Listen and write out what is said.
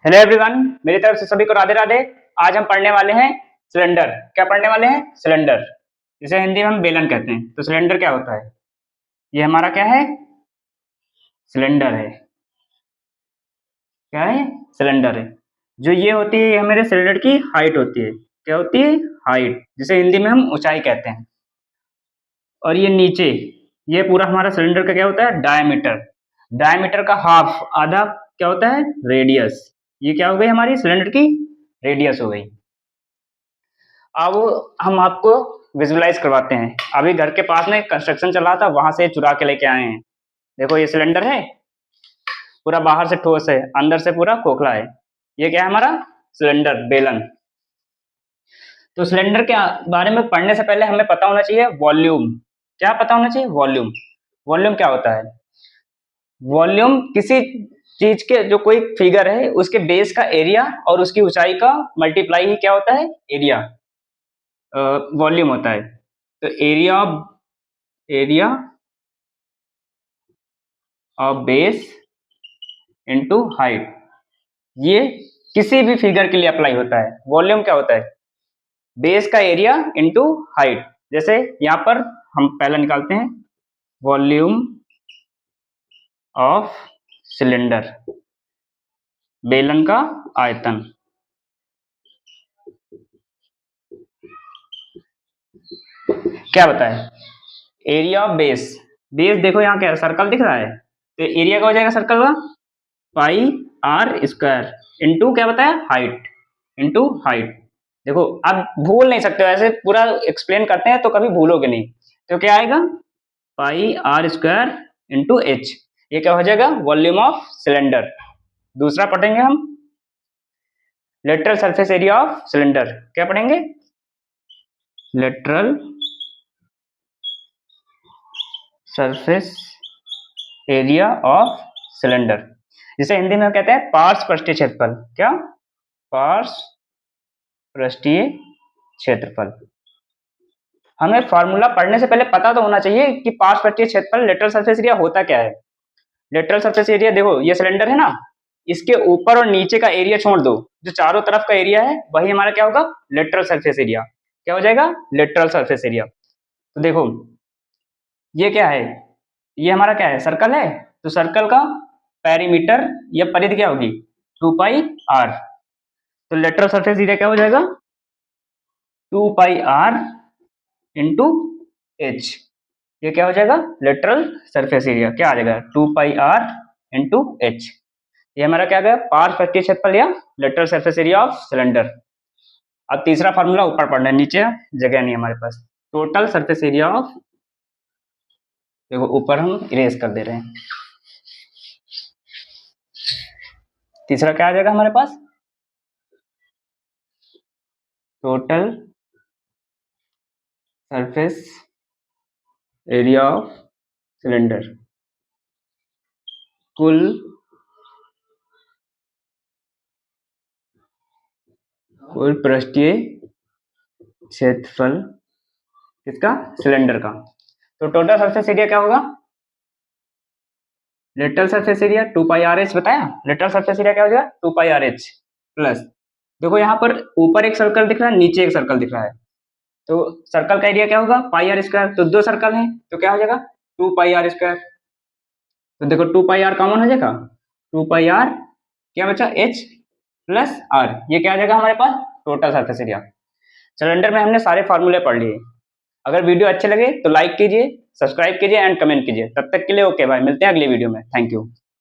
Hello everyone, मेरी तरफ से सभी को राधे राधे। आज हम पढ़ने वाले हैं सिलेंडर। क्या पढ़ने वाले हैं? सिलेंडर, जिसे हिंदी में हम बेलन कहते हैं। तो सिलेंडर क्या होता है? ये हमारा क्या है? सिलेंडर है। क्या है? सिलेंडर है। जो ये होती है, ये हमारे सिलेंडर की हाइट होती है। क्या होती है? हाइट, जिसे हिंदी में हम ऊंचाई कहते हैं। और ये नीचे, ये पूरा हमारा सिलेंडर का क्या होता है? डायमीटर। डायमीटर का हाफ, आधा क्या होता है? रेडियस। ये क्या हो गई? हमारी सिलेंडर की रेडियस हो गई। अब हम आपको विजुलाइज करवाते हैं। अभी घर के पास में कंस्ट्रक्शन चल रहा था, वहां से चुरा के लेके आए हैं। देखो, ये सिलेंडर है, पूरा बाहर से ठोस है, अंदर से पूरा खोखला है। ये क्या है? हमारा सिलेंडर, बेलन। तो सिलेंडर के बारे में पढ़ने से पहले हमें पता होना चाहिए वॉल्यूम। क्या पता होना चाहिए? वॉल्यूम। वॉल्यूम क्या होता है? वॉल्यूम किसी चीज के, जो कोई फिगर है, उसके बेस का एरिया और उसकी ऊंचाई का मल्टीप्लाई ही क्या होता है? एरिया, वॉल्यूम होता है। तो area of base into height, ये किसी भी फिगर के लिए अप्लाई होता है। वॉल्यूम क्या होता है? बेस का एरिया इनटू हाइट। जैसे यहां पर हम पहला निकालते हैं, वॉल्यूम ऑफ सिलेंडर, बेलन का आयतन। क्या बताए? Area of base. बेस देखो यहाँ क्या है? सर्कल दिख रहा है। तो एरिया क्या हो जाएगा सर्कल का? पाई आर स्क्वायर इंटू क्या बताया? Height, into height. देखो, आप भूल नहीं सकते हो, ऐसे पूरा एक्सप्लेन करते हैं तो कभी भूलोगे नहीं। तो क्या आएगा? पाई आर स्क्वायर इंटू एच। ये क्या हो जाएगा? Volume of cylinder. दूसरा पढ़ेंगे हम, lateral surface area of cylinder. क्या पढ़ेंगे? Lateral surface area of cylinder, जिसे हिंदी में कहते हैं पार्श्व पृष्ठीय क्षेत्रफल। क्या? पार्श्व पृष्ठीय क्षेत्रफल। हमें फॉर्मूला पढ़ने से पहले पता तो होना चाहिए कि पार्श्व पृष्ठीय क्षेत्रफल, लेटरल सरफेस एरिया होता क्या है। लेटरल सरफेस एरिया, देखो ये सिलेंडर है ना, इसके ऊपर और नीचे का एरिया छोड़ दो, जो चारों तरफ का एरिया है वही हमारा क्या होगा? Lateral surface area. क्या हो जाएगा? Lateral surface area. तो देखो, ये क्या है? ये हमारा क्या है? सर्कल है। तो सर्कल का पेरीमीटर या परिधि क्या होगी? 2πr। तो लेटरल सरफेस एरिया क्या हो जाएगा? 2πr into H. ये क्या हो जाएगा? Lateral surface area. क्या आ जाएगा? 2πr into H. ये हमारा क्या गया? पार्श्व पृष्ठीय क्षेत्रफल या lateral surface area of cylinder. अब तीसरा फार्मूला ऊपर पढ़ना है, नीचे जगह नहीं हमारे पास। टोटल सरफेस एरिया ऑफ, देखो ऊपर हम इरेज कर दे रहे हैं। तीसरा क्या आ जाएगा हमारे पास? Total surface area of cylinder, कुल पृष्ठीय क्षेत्रफल किसका? सिलेंडर का। तो टोटल सरफेस एरिया क्या होगा? लेटरल सरफेस एरिया 2πrh बताया। लेटरल सरफेस एरिया क्या हो जाएगा? 2πrh प्लस, देखो यहाँ पर ऊपर एक सर्कल दिख रहा है, नीचे एक सर्कल दिख रहा है। तो सर्कल का एरिया क्या होगा? पाई आर स्क्वायर। तो दो सर्कल है तो क्या हो जाएगा? 2πr square. तो देखो 2πr कॉमन हो जाएगा। 2πr क्या बचा? h plus r। ये क्या आ जाएगा हमारे पास? Total surface area. सिलेंडर में हमने सारे फॉर्मूले पढ़ लिए। अगर वीडियो अच्छे लगे तो लाइक कीजिए, सब्सक्राइब कीजिए एंड कमेंट कीजिए। तब तक के लिए ओके भाई, मिलते हैं अगली वीडियो में। Thank you.